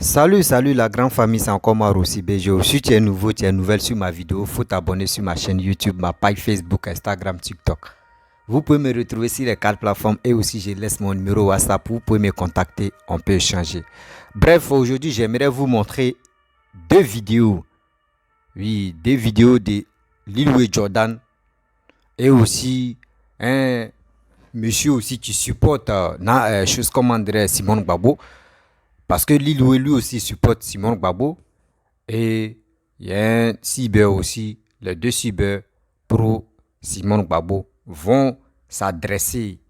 Salut la grande famille, c'est encore moi Rossi Bejo. Si tu es nouveau, tu es nouvelle sur ma vidéo, faut t'abonner sur ma chaîne YouTube, ma page Facebook, Instagram, TikTok. Vous pouvez me retrouver sur les 4 plateformes et aussi je laisse mon numéro WhatsApp, vous pouvez me contacter, on peut échanger. Bref, aujourd'hui j'aimerais vous montrer deux vidéos. Oui, deux vidéos de Lil Wayne Jordan et aussi un monsieur aussi qui supporte chose comme André Simon Gbagbo. Parce que Lil Wayne lui aussi supporte Simon Gbagbo. Et il y a un cyber aussi. Les deux cyber pro Simon Gbagbo vont s'adresser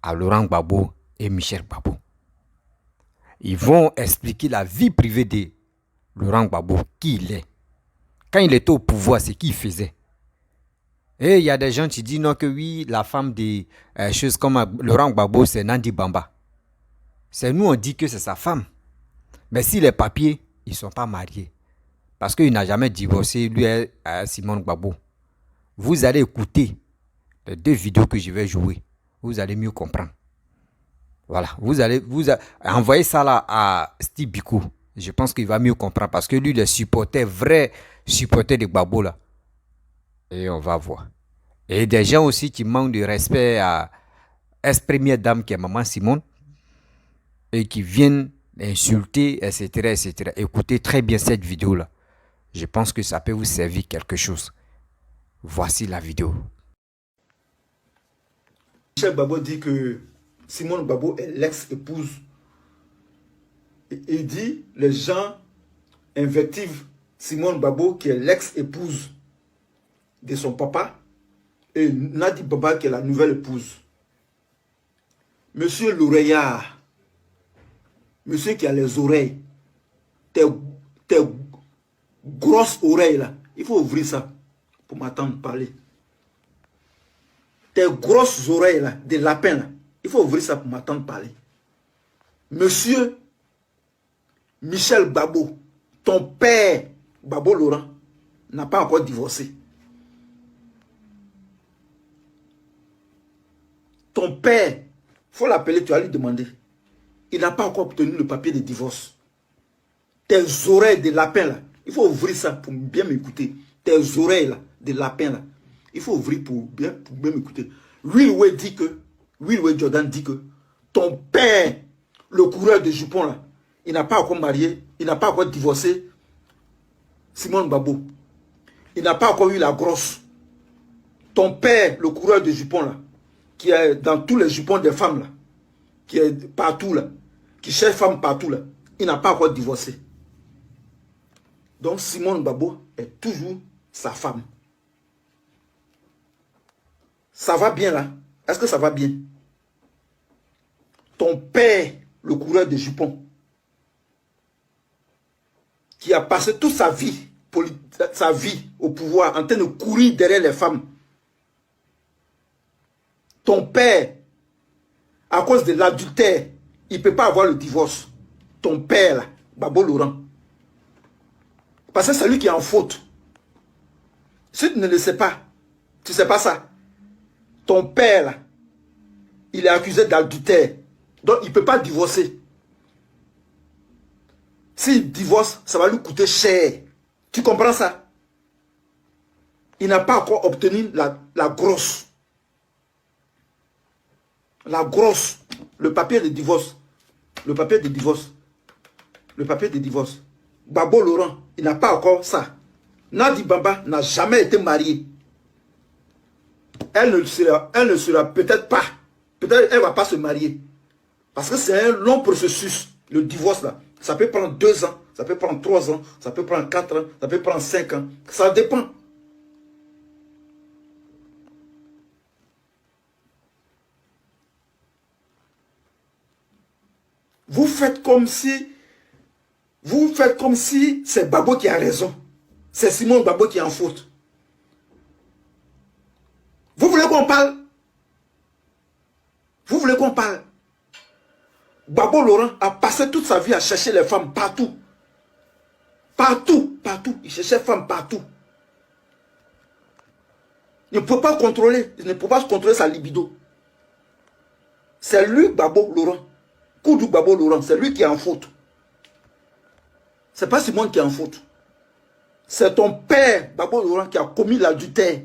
à Laurent Gbagbo et Michel Gbagbo. Ils vont expliquer la vie privée de Laurent Gbagbo, qui il est. Quand il était au pouvoir, c'est qu'il faisait. Et il y a des gens qui disent non que oui, la femme de choses comme Laurent Gbagbo, c'est Nandi Bamba. C'est nous, on dit que c'est sa femme. Mais si les papiers, ils ne sont pas mariés. Parce qu'il n'a jamais divorcé, lui et Simon Gbagbo. Vous allez écouter les deux vidéos que je vais jouer. Vous allez mieux comprendre. Voilà. Vous allez envoyer ça là à Steve Biko. Je pense qu'il va mieux comprendre. Parce que lui, le supporter, vrai supporter de Gbagbo là. Et on va voir. Et des gens aussi qui manquent de respect à ex-première dame qui est Maman Simone. Et qui viennent insulter, etc., etc. Écoutez très bien cette vidéo-là. Je pense que ça peut vous servir quelque chose. Voici la vidéo. Michel Gbagbo dit que Simone Gbagbo est l'ex-épouse. Il dit, les gens invectivent Simone Gbagbo qui est l'ex-épouse de son papa et Nadi Baba qui est la nouvelle épouse. Monsieur l'oreillard, monsieur qui a les oreilles, tes grosses oreilles là, il faut ouvrir ça pour m'entendre parler. Tes grosses oreilles là, des lapins là, il faut ouvrir ça pour m'entendre parler. Monsieur Michel Gbagbo, ton père, Gbagbo Laurent, n'a pas encore divorcé. Ton père, il faut l'appeler, tu vas lui demander. Il n'a pas encore obtenu le papier de divorce. Tes oreilles de lapin là, il faut ouvrir ça pour bien m'écouter. Tes oreilles là, de lapin là, il faut ouvrir pour bien m'écouter. Lil Wayne Jordan dit que ton père, le coureur de jupons là, il n'a pas encore marié, il n'a pas encore divorcé Simone Gbagbo. Il n'a pas encore eu la grosse. Ton père, le coureur de jupons là, qui est dans tous les jupons des femmes là, qui est partout là, qui cherche femme partout là, il n'a pas encore divorcé. Donc Simone Gbagbo est toujours sa femme. Ça va bien là? Est-ce que ça va bien? Ton père, le coureur de jupons, qui a passé toute sa vie au pouvoir en train de courir derrière les femmes. Ton père, à cause de l'adultère, il ne peut pas avoir le divorce. Ton père, là, Gbagbo Laurent. Parce que c'est lui qui est en faute. Si tu ne le sais pas, tu ne sais pas ça. Ton père, là, il est accusé d'adultère. Donc, il ne peut pas divorcer. S'il divorce, ça va lui coûter cher. Tu comprends ça? Il n'a pas encore obtenu la grosse. La grosse. Le papier de divorce. Le papier de divorce. Le papier de divorce. Gbagbo Laurent, il n'a pas encore ça. Nadi Bamba n'a jamais été mariée. Elle ne sera peut-être pas. Peut-être elle ne va pas se marier. Parce que c'est un long processus. Le divorce là. Ça peut prendre 2 ans. Ça peut prendre 3 ans. Ça peut prendre 4 ans. Ça peut prendre 5 ans. Ça dépend. Vous faites comme si c'est Gbagbo qui a raison. C'est Simone Gbagbo qui est en faute. Vous voulez qu'on parle? Vous voulez qu'on parle? Gbagbo Laurent a passé toute sa vie à chercher les femmes partout. Partout, partout. Il cherchait les femmes partout. Il ne peut pas contrôler. Il ne peut pas contrôler sa libido. C'est lui, Gbagbo Laurent. Koudou Gbagbo Laurent, c'est lui qui est en faute. C'est pas Simone qui est en faute. C'est ton père, Babo Laurent, qui a commis l'adultère.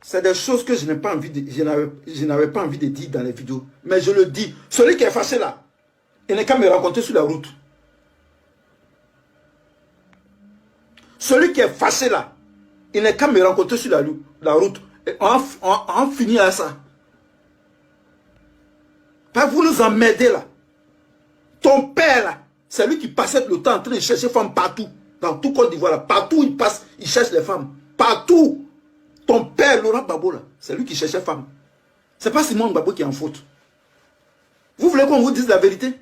C'est des choses que je n'ai pas envie de, je n'avais pas envie de dire dans les vidéos. Mais je le dis. Celui qui est fâché là, il n'est qu'à me rencontrer sur la route. Celui qui est fâché là, il n'est qu'à me rencontrer sur la route. Et on finit à ça. Pas vous nous emmerdez là. Ton père là, c'est lui qui passait le temps en train de chercher femmes partout. Dans tout Côte d'Ivoire là. Partout il passe, il cherche les femmes. Partout. Ton père, Laurent Gbagbo, là, c'est lui qui cherchait femme. C'est pas Simone Gbagbo qui est en faute. Vous voulez qu'on vous dise la vérité?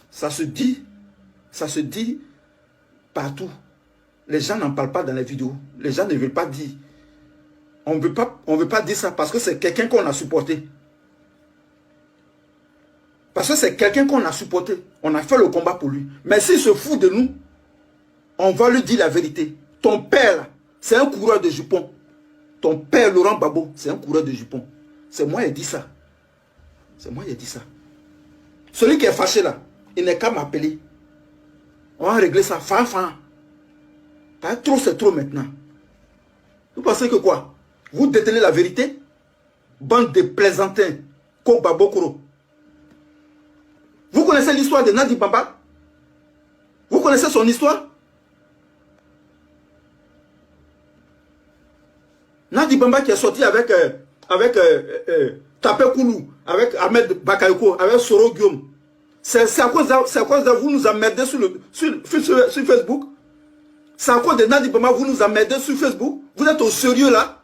Ça se dit partout. Les gens n'en parlent pas dans les vidéos. Les gens ne veulent pas dire. On ne veut pas dire ça parce que c'est quelqu'un qu'on a supporté. Parce que c'est quelqu'un qu'on a supporté. On a fait le combat pour lui. Mais s'il se fout de nous, on va lui dire la vérité. Ton père, là, c'est un coureur de jupons. Ton père, Laurent Gbagbo, c'est un coureur de jupons. C'est moi qui ai dit ça. C'est moi qui ai dit ça. Celui qui est fâché là, il n'est qu'à m'appeler. On va régler ça. Trop, c'est trop maintenant. Vous pensez que quoi? Vous détenez la vérité? Bande de plaisantins. Kobabokoro. Vous connaissez l'histoire de Nadi Bamba? Vous connaissez son histoire? Nadi Bamba qui est sorti avec Tapé Koulou, avec Ahmed Bakayoko, avec Soro Guillaume. C'est à cause de vous nous emmerdez sur Facebook. C'est à cause de Nadi Bamba vous nous emmerdez sur Facebook. Vous êtes au sérieux là.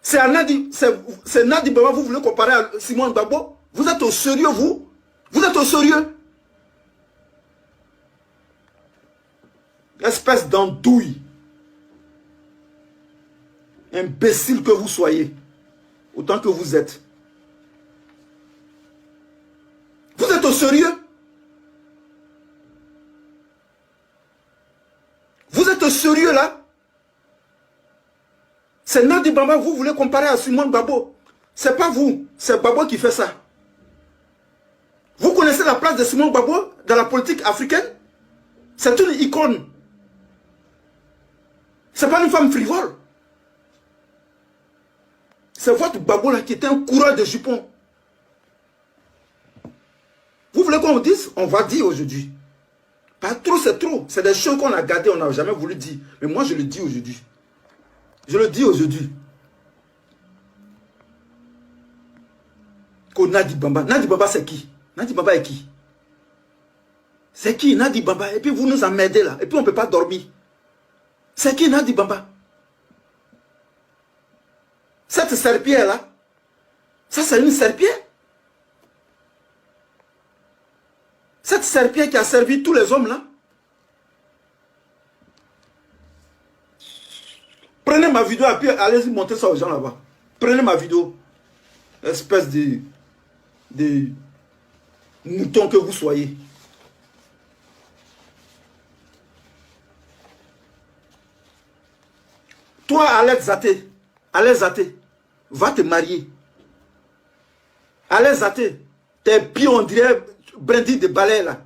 C'est Nadi Bamba vous voulez comparer à Simone Gbagbo. Vous êtes au sérieux vous. Vous êtes au sérieux. Espèce d'andouille. Imbécile que vous soyez, autant que vous êtes. Vous êtes au sérieux? Vous êtes au sérieux là? C'est Nadi Bamba, vous voulez comparer à Simone Gbagbo. C'est pas vous, c'est Gbagbo qui fait ça. Vous connaissez la place de Simone Gbagbo dans la politique africaine? C'est une icône. C'est pas une femme frivole. C'est votre Gbagbo là qui était un coureur de jupons. Vous voulez qu'on vous dise? On va dire aujourd'hui. Pas trop, c'est trop. C'est des choses qu'on a gardées, on n'a jamais voulu dire. Mais moi, je le dis aujourd'hui. Je le dis aujourd'hui. Que Nadi Bamba. Nadi Bamba, c'est qui? Nadi Bamba est qui? C'est qui Nadi Bamba? Et puis vous nous emmerdez là. Et puis on ne peut pas dormir. C'est qui Nadi Bamba? Cette serpillère là, ça c'est une serpillère. Cette serpillère qui a servi tous les hommes là. Prenez ma vidéo et puis allez-y montrer ça aux gens là-bas. Prenez ma vidéo. Espèce de mouton que vous soyez. Toi, Alex Zaté, va te marier. Alex Zaté, tes pieds on dirait brindilles de balai là.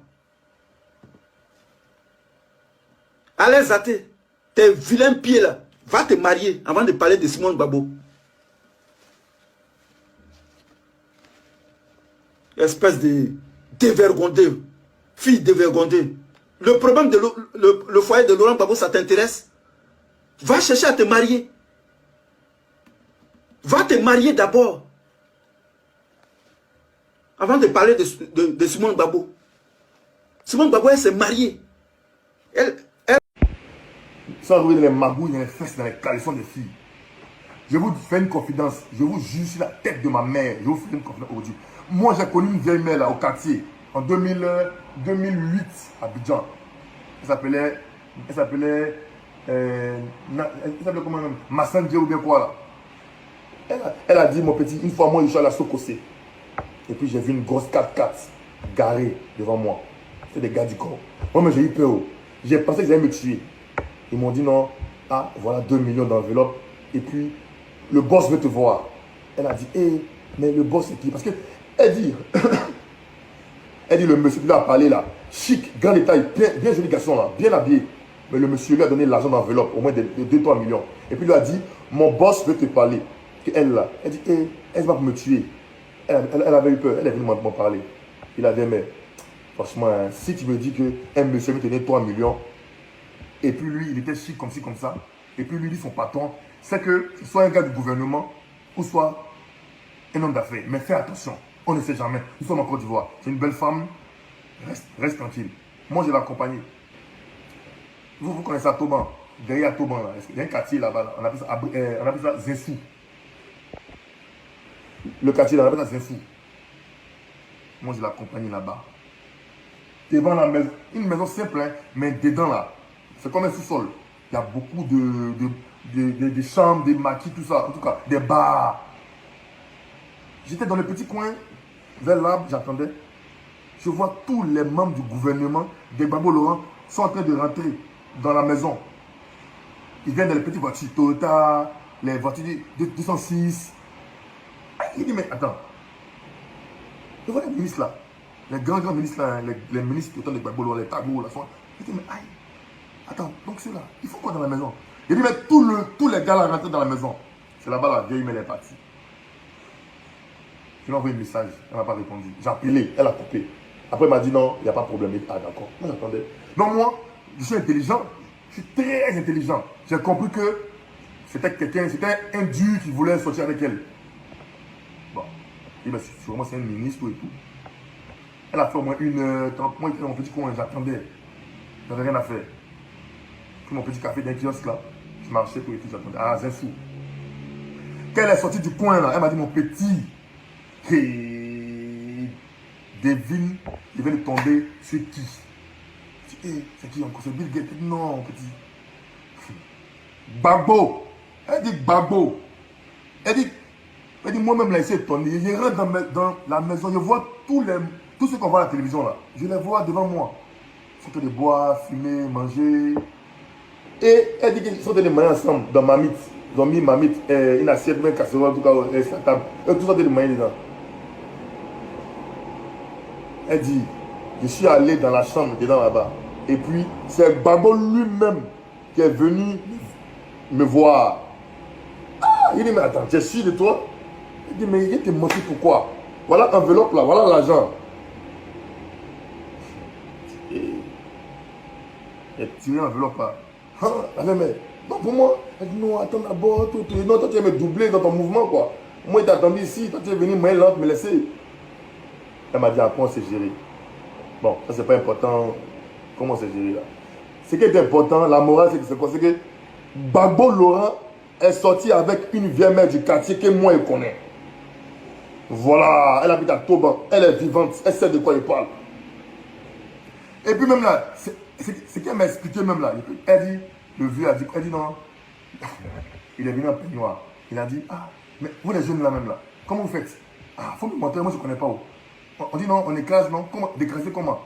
Alex Zaté, tes vilains pieds là, va te marier avant de parler de Simone Gbagbo. Espèce de dévergondé, fille dévergondée. Le problème de le foyer de Laurent Gbagbo, ça t'intéresse? Va chercher à te marier. Va te marier d'abord. Avant de parler de Simone Gbagbo. Simone Gbagbo, elle s'est mariée. Sans ouvrir les magouilles dans les fesses, dans les caleçons des filles. Je vous fais une confidence. Je vous jure sur la tête de ma mère. Je vous fais une confidence aujourd'hui. Moi, j'ai connu une vieille mère là, au quartier. En 2008, à Abidjan. Elle s'appelait comment même? Massandje ou bien quoi là. Elle a dit, mon petit, une fois moi je suis à la Sokosé. Et puis j'ai vu une grosse 4x4 garée devant moi. C'est des gars du corps. Moi mais j'ai eu peur. J'ai pensé qu'ils allaient me tuer. Ils m'ont dit non, ah voilà 2 millions d'enveloppes. Et puis le boss veut te voir. Elle a dit, hé, Mais le boss, c'est qui? Parce que elle dit, elle dit, le monsieur qui lui a parlé là, chic, grand détail, bien joli garçon là, bien habillé. Mais le monsieur lui a donné l'argent d'enveloppe, au moins de 2-3 millions. Et puis il lui a dit, mon boss veut te parler. Et elle là, elle dit, elle va me tuer. Elle avait eu peur, elle est venue m'en parler. Il a dit, mais franchement, hein, si tu me dis qu'un monsieur veut te donner 3 millions, et puis lui, il était chic comme ci, comme ça, et puis lui dit son patron, c'est que soit un gars du gouvernement, ou soit un homme d'affaires. Mais fais attention, on ne sait jamais. Nous sommes en Côte d'Ivoire. C'est une belle femme, reste tranquille. Moi, je l'ai accompagnée. Vous connaissez à Toban, derrière Toban, là. Il y a un quartier là-bas, là. On appelle ça Zinsou. Le quartier là, on appelle ça Zinsou. Moi, je l'ai accompagnée là-bas. Devant la maison, une maison simple, hein, mais dedans là, c'est comme un sous-sol. Il y a beaucoup de chambres, des maquis, tout ça. En tout cas, des bars. J'étais dans le petit coin, vers l'arbre, j'attendais. Je vois tous les membres du gouvernement des Gbagbo Laurent sont en train de rentrer dans la maison. Ils viennent dans les petites voitures Toyota, les voitures de 206. Il dit, mais attends. Je vois les ministres là, les grands ministres là, les ministres qui sont des Gbagbo Laurent, les tabous là. Je dis, mais aïe, attends, donc c'est là, il faut quoi dans la maison? Il dit, mais tous les gars là rentrent dans la maison. C'est là-bas la vieille, mais elle est partie. Je lui ai envoyé un message, elle n'a pas répondu. J'ai appelé, elle a coupé. Après, elle m'a dit non, il n'y a pas de problème. Ah, d'accord. Moi, j'attendais. Donc, moi, je suis intelligent. Je suis très intelligent. J'ai compris que c'était quelqu'un, c'était un dur qui voulait sortir avec elle. Bon. Et bien, sûrement, c'est un ministre et tout. Elle a fait au moins 1h30. Moi, j'étais dans mon petit coin, j'attendais. Je n'avais rien à faire. J'ai pris mon petit café d'un kiosque là. Je marchais tout et tout, j'attendais. Ah, Zinsou. Quand elle est sortie du coin là, elle m'a dit, mon petit. Et Devine, il vient de tomber sur qui? C'est qui encore? C'est Bill Gates? Non, petit. Gbagbo. Elle dit Gbagbo. Elle dit moi-même là, ici étonné. Je rentre dans la maison, je vois tout ce qu'on voit à la télévision là. Je les vois devant moi. Ils sont en train de boire, fumer, manger. Et elle dit qu'ils sont en train de manger ensemble dans Mamite. Ils ont mis Mamite, une assiette, une casserole, en tout cas, sa table. Eux, tous sont en train de manger dedans. Elle dit, je suis allé dans la chambre dedans là-bas. Et puis, c'est Gbagbo lui-même qui est venu me voir. Ah, il dit, mais attends, tu es sûr de toi? Il dit, mais il te menti pourquoi? Voilà l'enveloppe là, voilà l'argent. Et il a tiré l'enveloppe là. Ah, mais non, pour moi, elle dit, non, attends d'abord, non, toi tu vas me doubler dans ton mouvement quoi. Moi, il t'a attendu ici, toi tu es venu me laisser. Elle m'a dit, après on s'est géré. Bon, ça c'est pas important. Comment c'est géré là? Ce qui est important, la morale, c'est quoi? C'est que Gbagbo Laurent est sorti avec une vieille mère du quartier que moi je connais. Voilà, elle habite à Toban, elle est vivante, elle sait de quoi il parle. Et puis même là, c'est qu'elle m'a expliqué même là. Elle dit, le vieux a dit, elle dit non. Il est venu en peignoir. Il a dit, ah, mais vous les jeunes là même là, comment vous faites? Ah, faut me montrer, moi je ne connais pas où. On dit non, on écrase, non? Comment? Décraser comment?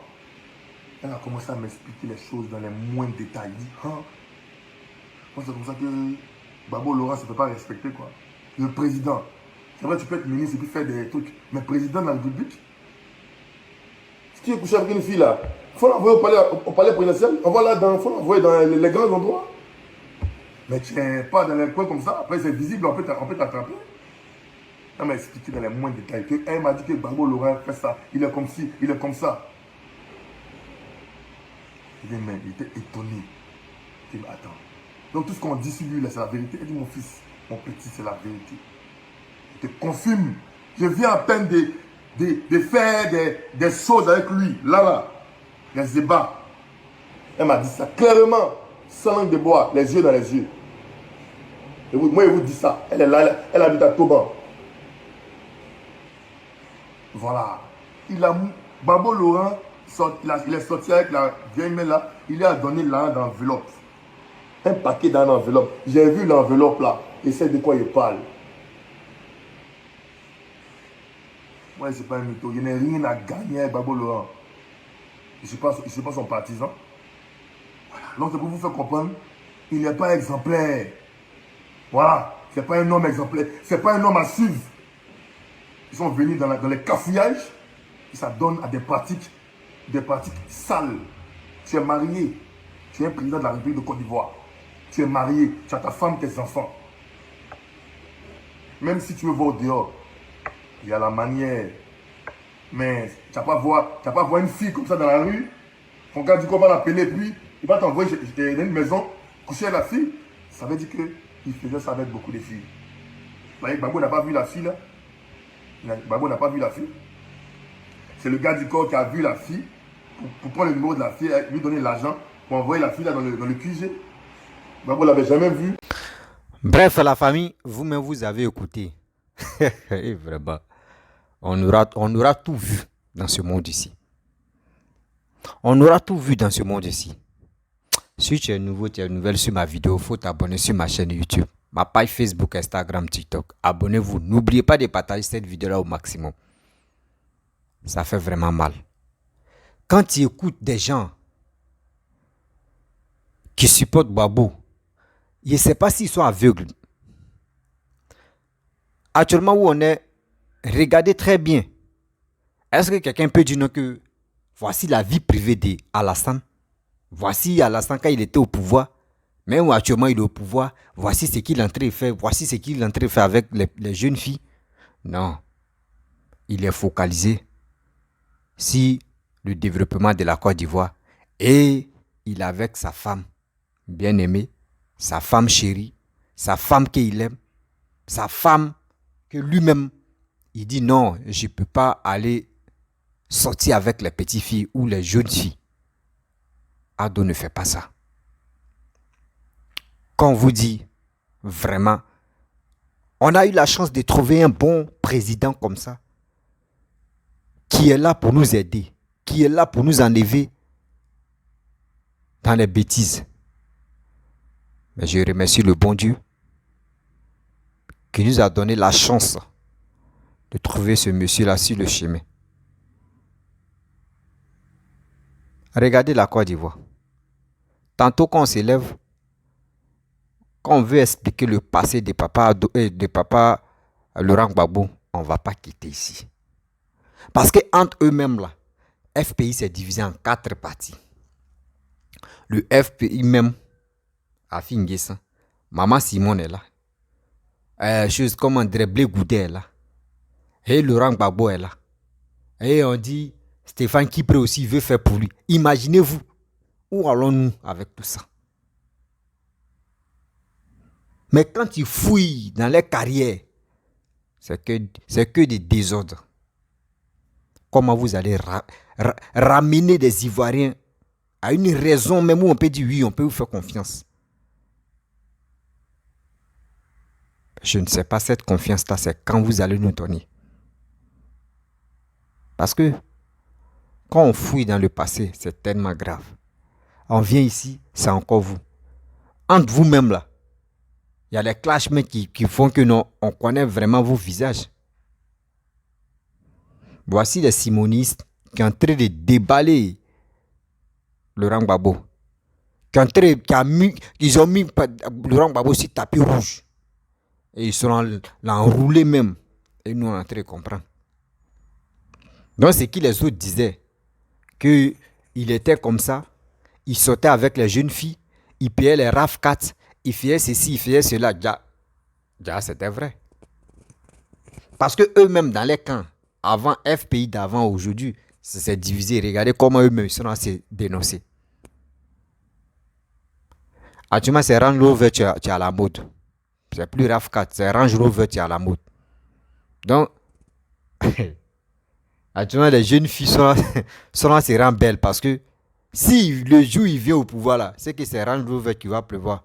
Elle a commencé à m'expliquer les choses dans les moindres détails. Elle dit, hein? Moi, c'est comme ça que Gbagbo Laurent ne se peut pas respecter, quoi. Le président. C'est vrai, tu peux être ministre et puis faire des trucs. Mais président de la République, si tu es couché avec une fille là, il faut l'envoyer au palais présidentiel. On va là, il faut l'envoyer dans les grands endroits. Mais tu n'es pas dans les coins comme ça. Après, c'est visible, on peut t'attraper. Elle m'a expliqué dans les moindres détails. Elle m'a dit que Gbagbo Laurent fait ça. Il est comme ci, il est comme ça. Il était étonné. Il dit, attends. Donc tout ce qu'on dit sur lui, c'est la vérité. Elle dit, mon fils, mon petit, c'est la vérité. Je te confirme. Je viens à peine de faire des choses avec lui. Là, les ébats. Elle m'a dit ça clairement, sans langue de bois, les yeux dans les yeux. Et moi, je vous dis ça. Elle est là, elle habite à Toban. Voilà. Gbagbo Laurent, il est sorti avec la vieille main là, il lui a donné l'argent d'enveloppe. Un paquet d'argent d'enveloppe. J'ai vu l'enveloppe là, et c'est de quoi il parle. Moi, je ne suis pas un mytho, il n'y a rien à gagner avec Gbagbo Laurent. Je ne suis pas son partisan. Voilà. Donc, c'est pour vous faire comprendre, il n'est pas exemplaire. Voilà. Ce n'est pas un homme exemplaire. Ce n'est pas un homme à suivre. Ils sont venus dans les cafouillages et ça donne à des pratiques sales. Tu es marié, tu es un président de la République de Côte d'Ivoire. Tu es marié, tu as ta femme, tes enfants. Même si tu veux voir au dehors, il y a la manière. Mais tu vas pas voir une fille comme ça dans la rue. Ton gars dit comment l'appeler, puis il va t'envoyer dans une maison, coucher avec la fille. Ça veut dire qu'il faisait ça avec beaucoup de filles. Là, Gbagbo n'a pas vu la fille là. Gbagbo n'a pas vu la fille. C'est le gars du corps qui a vu la fille pour prendre le numéro de la fille, lui donner l'argent pour envoyer la fille là dans le QG. Gbagbo l'avait jamais vu. Bref, la famille, vous-même vous avez écouté. Et vraiment, on aura tout vu dans ce monde ici. On aura tout vu dans ce monde ici. Si tu es nouveau, tu es nouvelle sur ma vidéo, il faut t'abonner sur ma chaîne YouTube, ma page Facebook, Instagram, TikTok. Abonnez-vous. N'oubliez pas de partager cette vidéo-là au maximum. Ça fait vraiment mal. Quand tu écoutes des gens qui supportent Gbagbo, je ne sais pas s'ils sont aveugles. Actuellement où on est, regardez très bien. Est-ce que quelqu'un peut dire non que voici la vie privée d'Alassane? Voici Alassane quand il était au pouvoir. Même actuellement il est au pouvoir. Voici ce qu'il est en train de faire. Voici ce qu'il est en train de faire avec les jeunes filles. Non. Il est focalisé sur le développement de la Côte d'Ivoire. Et il est avec sa femme bien-aimée, sa femme chérie, sa femme qu'il aime, sa femme que lui-même, il dit non, je ne peux pas aller sortir avec les petites filles ou les jeunes filles. Ado ne fait pas ça. Quand on vous dit vraiment, on a eu la chance de trouver un bon président comme ça, qui est là pour nous aider, qui est là pour nous enlever dans les bêtises. Mais je remercie le bon Dieu qui nous a donné la chance de trouver ce monsieur-là sur le chemin. Regardez la Côte d'Ivoire. Tantôt quand on s'élève, quand on veut expliquer le passé de papa Laurent Gbagbo, on ne va pas quitter ici. Parce qu'entre eux-mêmes, là, FPI s'est divisé en 4 parties. Le FPI même, Afi Nguessan, Maman Simone est là. Chose comme André Blé Goudet est là. Et Laurent Gbagbo est là. Et on dit, Stéphane Kipré aussi veut faire pour lui. Imaginez-vous, où allons-nous avec tout ça? Mais quand ils fouillent dans les carrières, c'est que des désordres. Comment vous allez ramener des Ivoiriens à une raison même où on peut dire oui, on peut vous faire confiance? Je ne sais pas, cette confiance-là, c'est quand vous allez nous donner. Parce que quand on fouille dans le passé, c'est tellement grave. On vient ici, c'est encore vous. Entre vous-même là, il y a les clashmates qui font que non, on connaît vraiment vos visages. Voici les simonistes qui sont en train de déballer Laurent Gbagbo. Ils ont mis Laurent Gbagbo sur tapis rouge. Et ils sont l'enroulé même. Et nous, on est en train de comprendre. Donc, c'est qui les autres disaient qu'il était comme ça. Il sortait avec les jeunes filles. Il payait les RAF 4. Il faisait ceci, il faisait cela. Déjà, c'était vrai. Parce que eux-mêmes, dans les camps, avant FPI d'avant, aujourd'hui, ça s'est divisé. Regardez comment eux-mêmes sont à se dénoncer. Actuellement, c'est Range Rover qui est à la mode. C'est plus RAF 4, c'est Range Rover qui est à la mode. Donc, actuellement, les jeunes filles sont là, se rendent belles parce que si le jour il vient au pouvoir là, c'est que c'est Range Rover qui va pleuvoir.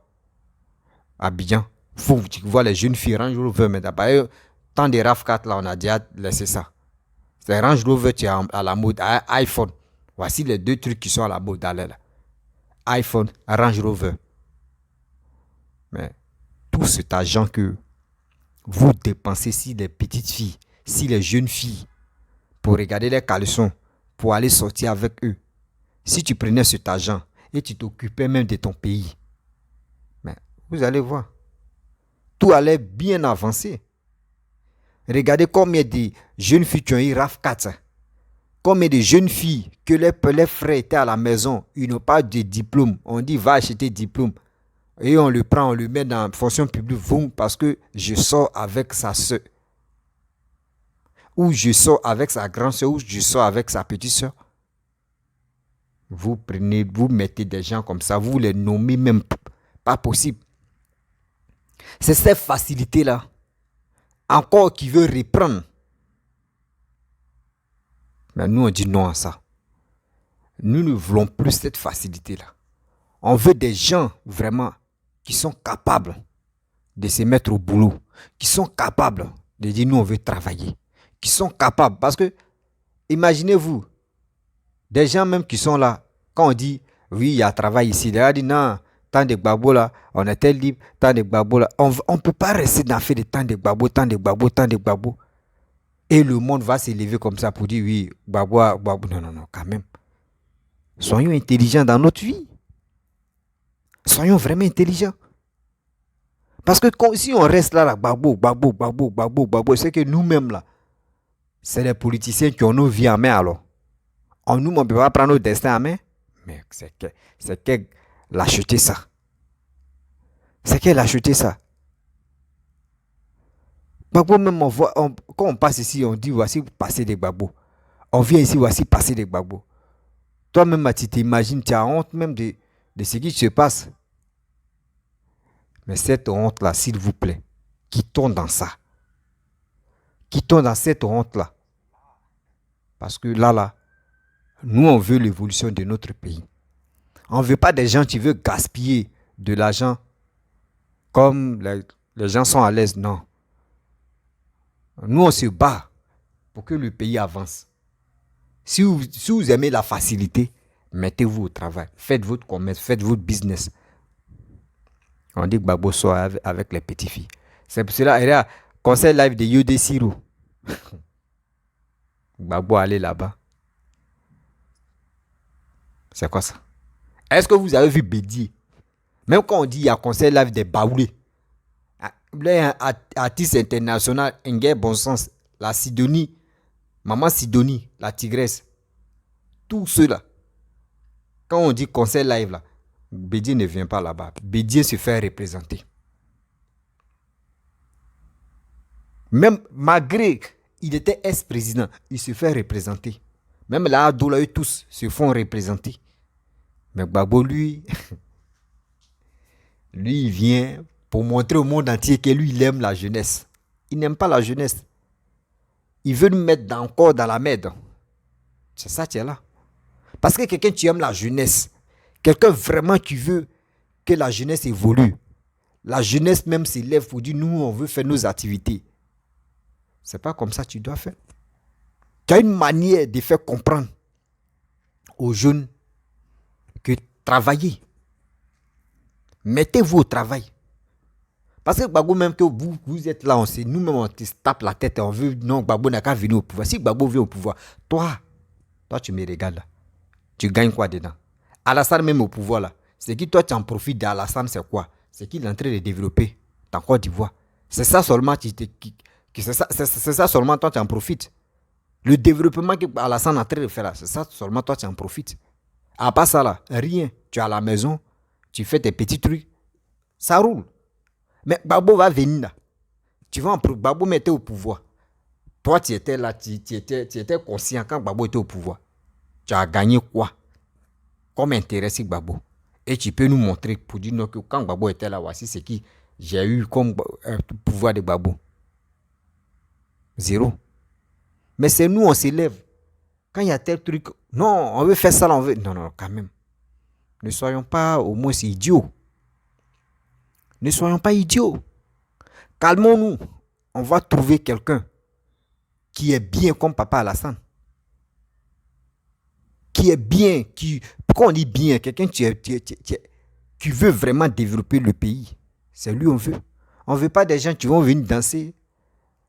Abidjan, faut que tu vois les jeunes filles Range Rover, mais d'abord, tant de RAF 4 là, on a déjà laissé ça. C'est Range Rover qui est à la mode, iPhone. Voici les 2 trucs qui sont à la mode là. iPhone, Range Rover. Mais tout cet argent que vous dépensez si les petites filles, si les jeunes filles, pour regarder les caleçons, pour aller sortir avec eux, si tu prenais cet argent et tu t'occupais même de ton pays, mais vous allez voir, tout allait bien avancer. Regardez combien de jeunes filles qui ont eu RAF4. Combien de jeunes filles que les frères étaient à la maison, ils n'ont pas de diplôme. On dit va acheter diplôme. Et on le prend, on le met dans la fonction publique. Parce que je sors avec sa soeur. Ou je sors avec sa grande soeur, ou je sors avec sa petite soeur. Vous prenez, vous mettez des gens comme ça, vous les nommez même pas possible. C'est cette facilité-là, encore qui veut reprendre. Mais nous, on dit non à ça. Nous ne voulons plus cette facilité-là. On veut des gens vraiment qui sont capables de se mettre au boulot, qui sont capables de dire nous, on veut travailler, qui sont capables. Parce que, imaginez-vous, des gens même qui sont là, quand on dit oui, il y a travail ici, ils disent non, tant de gbagbo là, on était libre, tant de gbagbo là. On ne peut pas rester dans fait de tant de gbagbo, tant de gbagbo, tant de gbagbo. Et le monde va s'élever comme ça pour dire oui, gbagbo, gbagbo. Non, non, non, quand même. Soyons intelligents dans notre vie. Soyons vraiment intelligents. Parce que si on reste là, gbagbo, gbagbo, gbagbo, gbagbo, gbagbo, c'est que nous-mêmes là, c'est les politiciens qui ont nos vies en main alors. Nous, on ne peut pas prendre notre destin en main. Mais c'est qu'elle a acheté ça. C'est qu'elle a acheté ça. Gbagbo même, quand on passe ici, on dit voici passer des gbagbo. On vient ici, voici passer des gbagbo. Toi-même, tu t'imagines, tu as honte même de ce qui se passe. Mais cette honte-là, s'il vous plaît, quittons dans ça. Quittons dans cette honte-là. Parce que là, nous, on veut l'évolution de notre pays. On ne veut pas des gens qui veulent gaspiller de l'argent comme les gens sont à l'aise. Non. Nous, on se bat pour que le pays avance. Si vous aimez la facilité, mettez-vous au travail. Faites votre commerce, faites votre business. On dit que Gbagbo sort avec les petites filles. C'est pour cela, il y a conseil live de Yodé Siro. Gbagbo allez là-bas. C'est quoi ça? Est-ce que vous avez vu Bédier? Même quand on dit qu'il y a conseil live des Baoulés. Un artiste international, Nguer Bon Sens, la Sidonie, Maman Sidonie, la Tigresse. Tout ceux-là. Quand on dit conseil live là, Bédier ne vient pas là-bas. Bédier se fait représenter. Même malgré il était ex-président, il se fait représenter. Même là, Doula, eux tous se font représenter. Mais Gbagbo, lui, il vient pour montrer au monde entier que lui, il aime la jeunesse. Il n'aime pas la jeunesse. Il veut nous mettre encore dans la merde. C'est ça qui est là. Parce que quelqu'un qui aime la jeunesse, quelqu'un vraiment qui veut que la jeunesse évolue, la jeunesse même s'élève pour dire nous, on veut faire nos activités. C'est pas comme ça que tu dois faire. Tu as une manière de faire comprendre aux jeunes que travaillez. Mettez-vous au travail. Parce que Gbagbo, même que vous êtes là, nous-mêmes on te tape la tête et on veut, non, Gbagbo n'a qu'à venir au pouvoir. Si Gbagbo vient au pouvoir, toi tu me regardes là. Tu gagnes quoi dedans? Alassane même au pouvoir là. C'est qui toi tu en profites d'Alassane, c'est quoi? C'est qu'il est en train de développer dans Côte d'Ivoire. C'est ça seulement c'est ça seulement toi tu en profites. Le développement que Alassane est en train de faire là, c'est ça seulement toi tu en profites. À part ça là, rien. Tu es à la maison, tu fais tes petits trucs, ça roule. Mais Gbagbo va venir là. Tu vas Gbagbo mettait au pouvoir. Toi, tu étais là, tu étais conscient quand Gbagbo était au pouvoir. Tu as gagné quoi? Comme intérêt si Gbagbo. Et tu peux nous montrer pour dire que quand Gbagbo était là, voici ce que j'ai eu comme pouvoir de Gbagbo. Zéro. Mais c'est nous, on s'élève. Quand il y a tel truc, non, on veut faire ça, on veut. Non, non, quand même. Ne soyons pas au moins idiots. Ne soyons pas idiots. Calmons-nous. On va trouver quelqu'un qui est bien comme Papa Alassane. Qui est bien, pourquoi on dit bien? Quelqu'un qui veut vraiment développer le pays. C'est lui on veut. On ne veut pas des gens qui vont venir danser.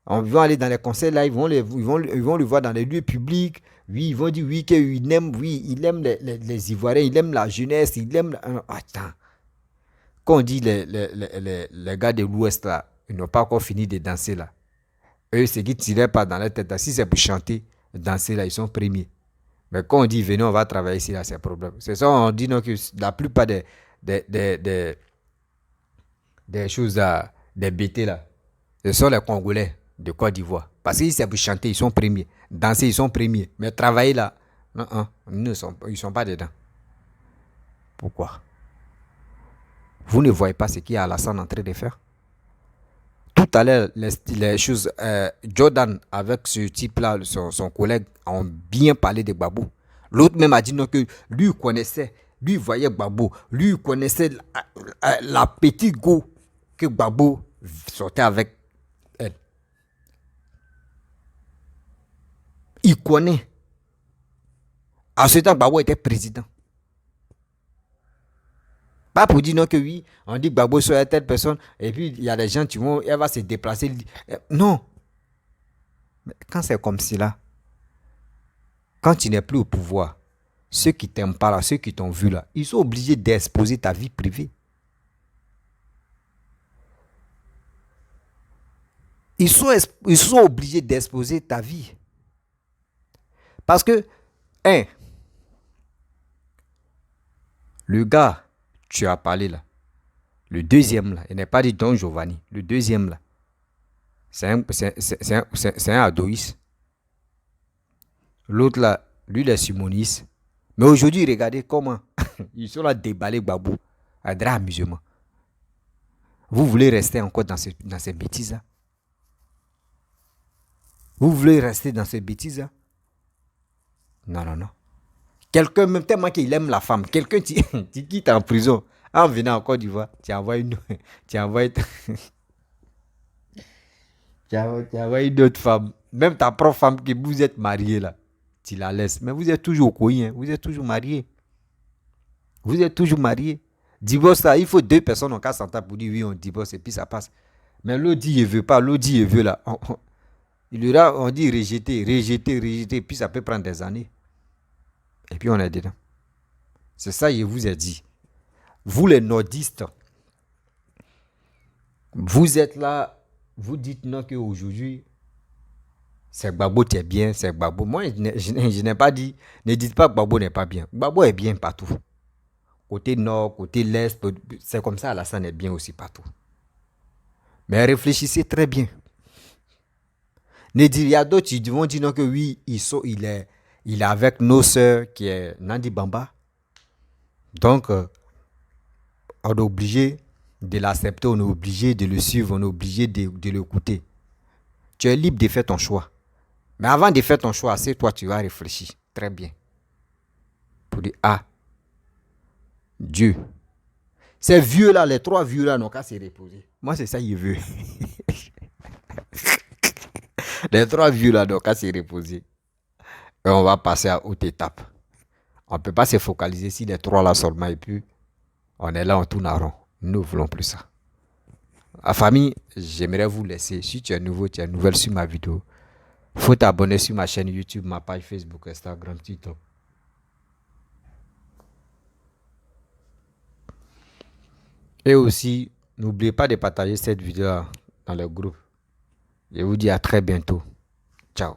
On va aller dans les concerts là, ils vont le voir dans les lieux publics. Oui, ils vont dire oui, qu'il aime, il aime les Ivoiriens, il aime la jeunesse, il aime... Attends. Quand on dit les gars de l'Ouest là, ils n'ont pas encore fini de danser là. Eux, ce qui tirait pas dans la tête, si c'est pour chanter, danser, là, ils sont premiers. Mais quand on dit, venez, on va travailler ici, là, c'est un problème. C'est ça, on dit non, que la plupart des, des, des, des choses, des bêtés, là, ce sont les Congolais de Côte d'Ivoire. Parce que si c'est pour chanter, ils sont premiers. Danser, ils sont premiers. Mais travailler, là, non, ils ne sont pas dedans. Pourquoi? Vous ne voyez pas ce qu'il y a Alassane en train de faire? Tout à l'heure, les choses, Jordan avec ce type-là, son collègue, ont bien parlé de Gbagbo. L'autre même a dit non, que lui connaissait, lui voyait Gbagbo, lui connaissait la petite go que Gbagbo sortait avec elle. Il connaît. À ce temps, Gbagbo était président. Pas pour dire non que oui, on dit Gbagbo soit telle personne, et puis il y a des gens qui vont, elle va se déplacer. Non. Mais quand c'est comme cela, quand tu n'es plus au pouvoir, ceux qui t'aiment pas là, ceux qui t'ont vu là, ils sont obligés d'exposer ta vie privée. Ils sont obligés d'exposer ta vie. Parce que, le gars, tu as parlé là, le deuxième là, il n'est pas dit Don Giovanni, le deuxième là, c'est un adoïs. L'autre là, lui, il est simoniste. Mais aujourd'hui, regardez comment ils sont là déballés Gbagbo à drap amusement. Vous voulez rester encore dans ces bêtises-là? Vous voulez rester dans ces bêtises-là? Non, non, non. Quelqu'un, même tellement qu'il aime la femme, quelqu'un qui quitte en prison, en venant en Côte d'Ivoire, tu envoies une autre femme. Même ta propre femme que vous êtes mariés là, tu la laisses. Mais vous êtes toujours au coin, hein? Vous êtes toujours mariés. Vous êtes toujours mariés. Divorce là, il faut 2 personnes en cas s'entendre pour dire oui, on divorce et puis ça passe. Mais l'autre dit il veut pas, l'autre dit il veut là. On dit rejeter, puis ça peut prendre des années. Et puis on est dedans. C'est ça, je vous ai dit. Vous les nordistes, vous êtes là, vous dites non qu'aujourd'hui, c'est Gbagbo qui est bien, c'est Gbagbo. Moi, je n'ai pas dit, ne dites pas que Gbagbo n'est pas bien. Gbagbo est bien partout. Côté nord, côté l'est, c'est comme ça, Alassane est bien aussi partout. Mais réfléchissez très bien. Ne dites, il y a d'autres qui vont dire non que oui, il est avec nos sœurs qui est Nandi Bamba. Donc, on est obligé de l'accepter, on est obligé de le suivre, on est obligé de l'écouter. Tu es libre de faire ton choix. Mais avant de faire ton choix, c'est toi, tu vas réfléchir très bien. Pour dire, Dieu. Ces vieux-là, les 3 vieux-là, n'ont qu'à se reposer. Moi, c'est ça, il veut. Les 3 vieux-là, n'ont qu'à se reposer. Et on va passer à haute étape. On ne peut pas se focaliser sur les 3 là seulement et puis on est là, on tourne en rond. Nous ne voulons plus ça. La famille, j'aimerais vous laisser. Si tu es nouveau, tu es nouvelle sur ma vidéo, il faut t'abonner sur ma chaîne YouTube, ma page Facebook, Instagram, TikTok. Et aussi, n'oubliez pas de partager cette vidéo dans le groupe. Je vous dis à très bientôt. Ciao.